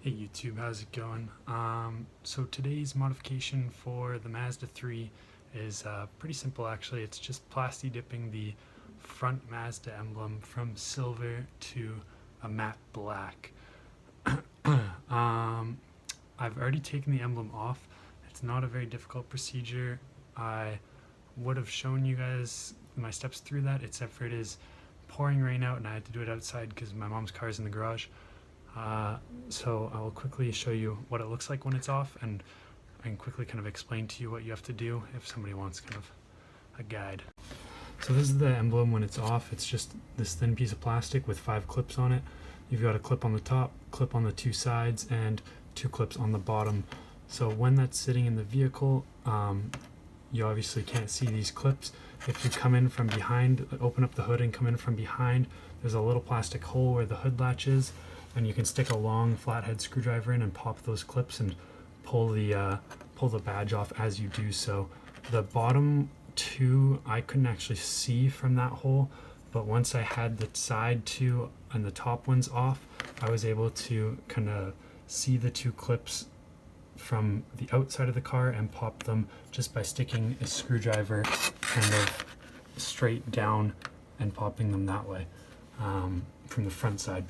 Hey YouTube, how's it going? So today's modification for the Mazda 3 is pretty simple actually. It's just Plasti-Dipping the front Mazda emblem from silver to a matte black. I've already taken the emblem off. It's not a very difficult procedure. I would have shown you guys my steps through that, except for it is pouring rain out and I had to do it outside because my mom's car is in the garage. So I will quickly show you what it looks like when it's off, and I can quickly kind of explain to you what you have to do if somebody wants kind of a guide. So this is the emblem when it's off. It's just this thin piece of plastic with 5 clips on it. You've got a clip on the top, clip on the 2 sides, and 2 clips on the bottom. So when that's sitting in the vehicle, you obviously can't see these clips. If you come in from behind, open up the hood and come in from behind, there's a little plastic hole where the hood latch is, and you can stick a long flathead screwdriver in and pop those clips and pull the badge off as you do so. The bottom 2 I couldn't actually see from that hole, but once I had the side 2 and the top ones off, I was able to kind of see the 2 clips from the outside of the car and pop them just by sticking a screwdriver kind of straight down and popping them that way from the front side.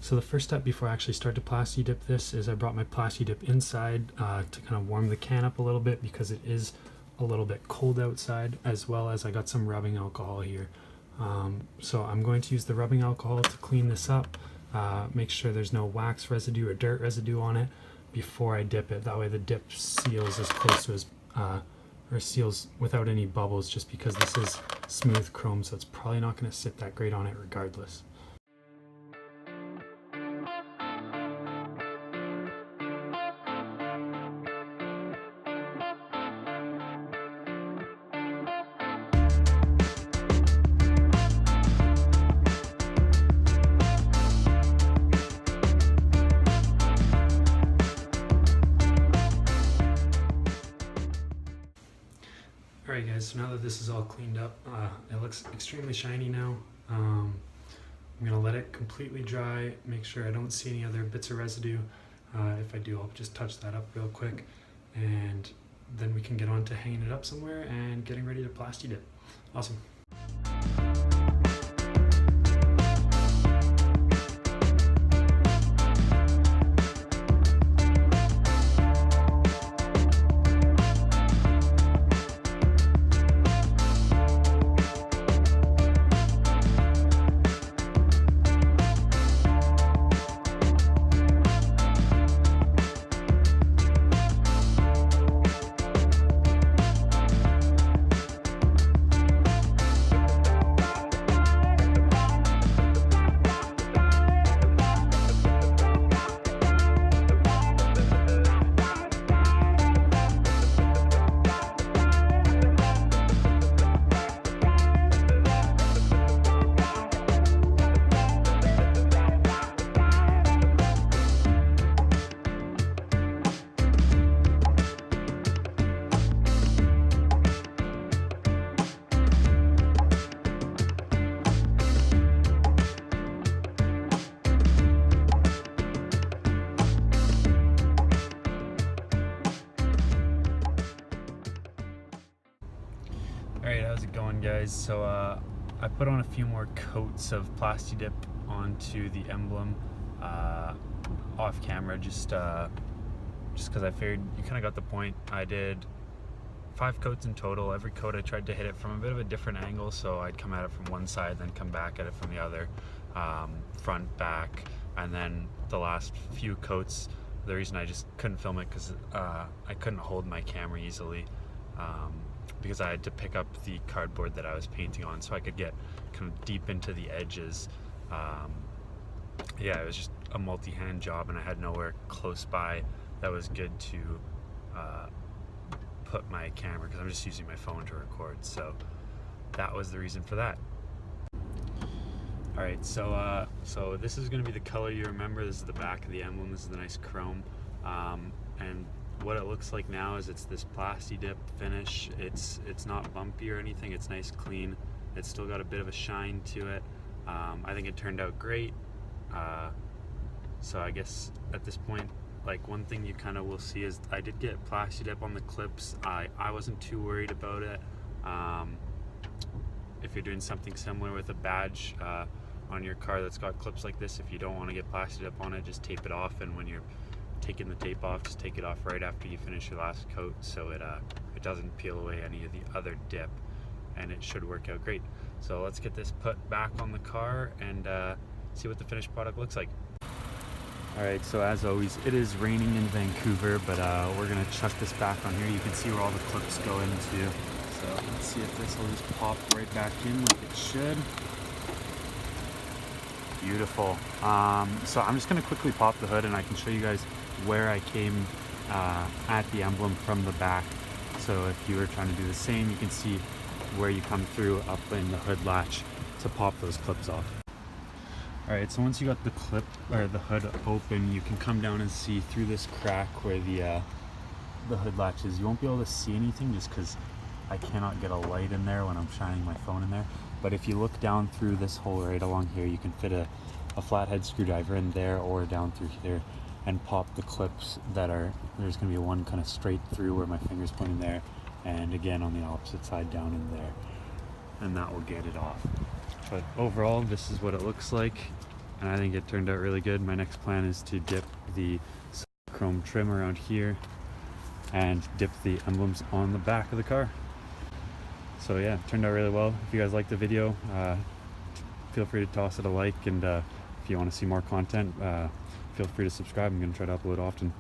So the first step before I actually start to Plasti-Dip this is I brought my Plasti-Dip inside to kind of warm the can up a little bit because it is a little bit cold outside, as well as I got some rubbing alcohol here. So I'm going to use the rubbing alcohol to clean this up, make sure there's no wax residue or dirt residue on it before I dip it. That way the dip seals as close to as, or seals without any bubbles, just because this is smooth chrome, so it's probably not going to sit that great on it regardless. Alright guys, so now that this is all cleaned up, it looks extremely shiny now. I'm going to let it completely dry, make sure I don't see any other bits of residue. If I do, I'll just touch that up real quick, and then we can get on to hanging it up somewhere and getting ready to Plasti-Dip. Awesome. Alright, how's it going guys? So I put on a few more coats of Plasti-Dip onto the emblem off camera, just because I figured you kind of got the point. I did 5 coats in total. Every coat I tried to hit it from a bit of a different angle, so I'd come at it from one side, then come back at it from the other, front, back, and then the last few coats, the reason I just couldn't film it because I couldn't hold my camera easily. Because I had to pick up the cardboard that I was painting on so I could get kind of deep into the edges. Yeah, it was just a multi-hand job, and I had nowhere close by that was good to put my camera, because I'm just using my phone to record, so that was the reason for that. Alright, so this is going to be the color you remember. This is the back of the emblem. This is the nice chrome, and what it looks like now is it's this Plasti-Dip finish. It's not bumpy or anything. It's nice, clean. It's still got a bit of a shine to it. I think it turned out great. So I guess at this point, like, one thing you kind of will see is I did get Plasti-Dip on the clips. I wasn't too worried about it. If you're doing something similar with a badge on your car that's got clips like this, if you don't want to get Plasti-Dip on it, just tape it off, and when you're taking the tape off, just take it off right after you finish your last coat, so it doesn't peel away any of the other dip, and it should work out great. So let's get this put back on the car and see what the finished product looks like. Alright, so as always, it is raining in Vancouver, but we're going to chuck this back on here. You can see where all the clips go into. So let's see if this will just pop right back in like it should. Beautiful. So I'm just going to quickly pop the hood and I can show you guys where I came at the emblem from the back. So if you were trying to do the same, you can see where you come through up in the hood latch to pop those clips off. Alright, so once you got the clip or the hood open, you can come down and see through this crack where the hood latch is. You won't be able to see anything just because I cannot get a light in there when I'm shining my phone in there. But if you look down through this hole right along here, you can fit a flathead screwdriver in there or down through here and pop the clips that are, there's going to be one kind of straight through where my finger's pointing there, and again on the opposite side down in there, and that will get it off. But overall, this is what it looks like, and I think it turned out really good. My next plan is to dip the chrome trim around here and dip the emblems on the back of the car. So yeah, it turned out really well. If you guys liked the video, feel free to toss it a like, and if you want to see more content, feel free to subscribe. I'm going to try to upload often.